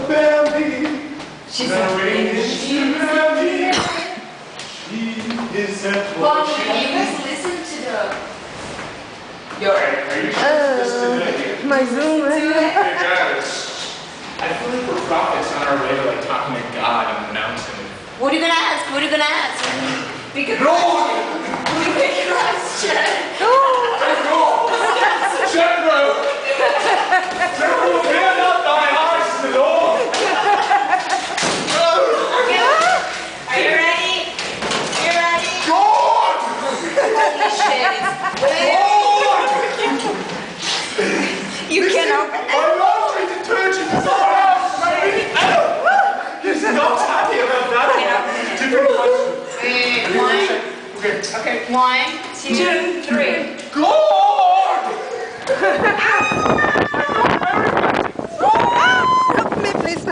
Bambi. She's Bambi. Bambi. She is at Well, work. you guys listen to the... Are you sure this today? Mais uma. Hey guys, I feel like we're prophets on our way to like talking to God on the mountain. What are you gonna ask? What are you gonna ask? Big question. Big question. Jethro! Jethro, open up thy eyes to the Lord! Are you ready? You ready? God! Holy shit. You can open it. My laundry detergent is on baby! He's not happy about that. Different question. Okay. 1, 2, 3. God! Help me, please.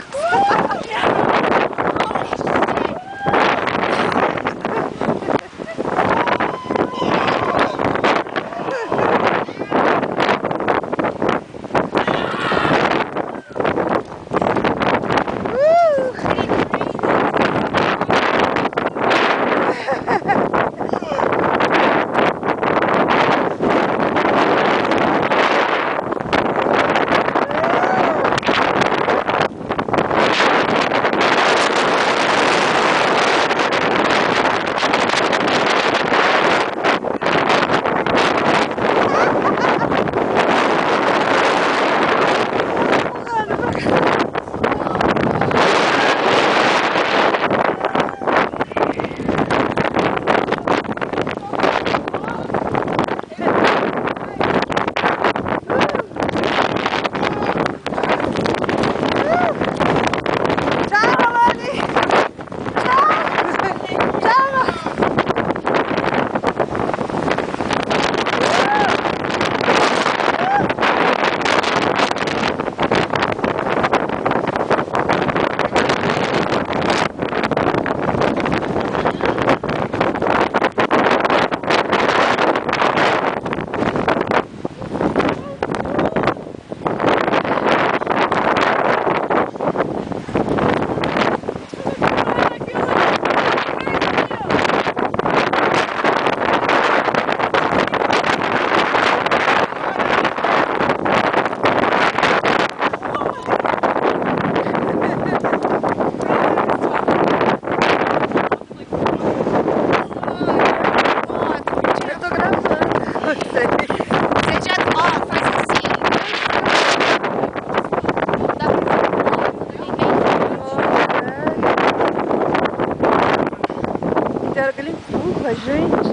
Quero que ele empurra, gente.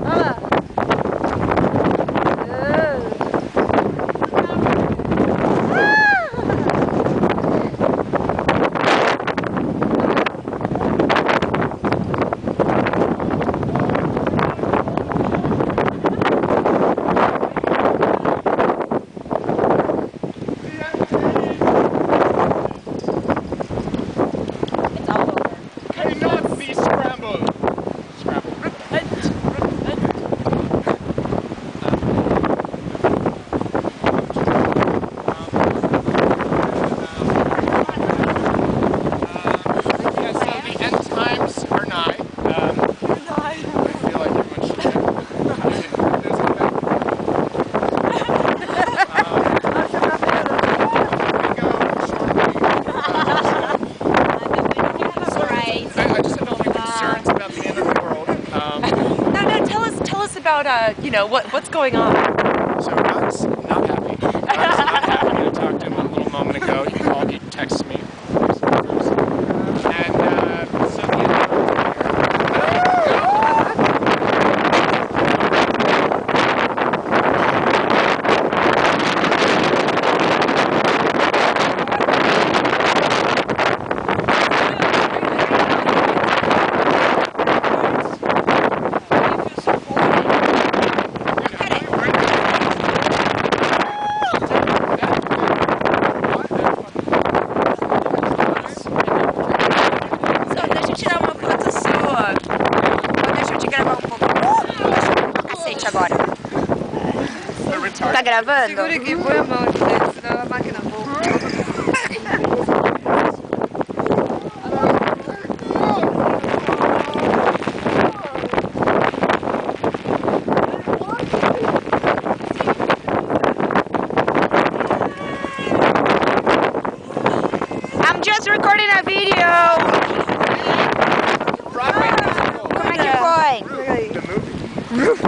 Olha lá. Cannot be scrambled! Scrambled. Yeah, so the end times are nigh. I feel like everyone should there's I just have no concerns about the end of the world. No, tell us about what's going on. So God's not happy. God's not happy. I talked to him a little moment ago. He called, he texted me. And so Tá gravando? Segura aqui, põe a mão aqui dentro, senão a máquina just recording a video. Broadway musical. Come on, keep going. Pega aí. The movie.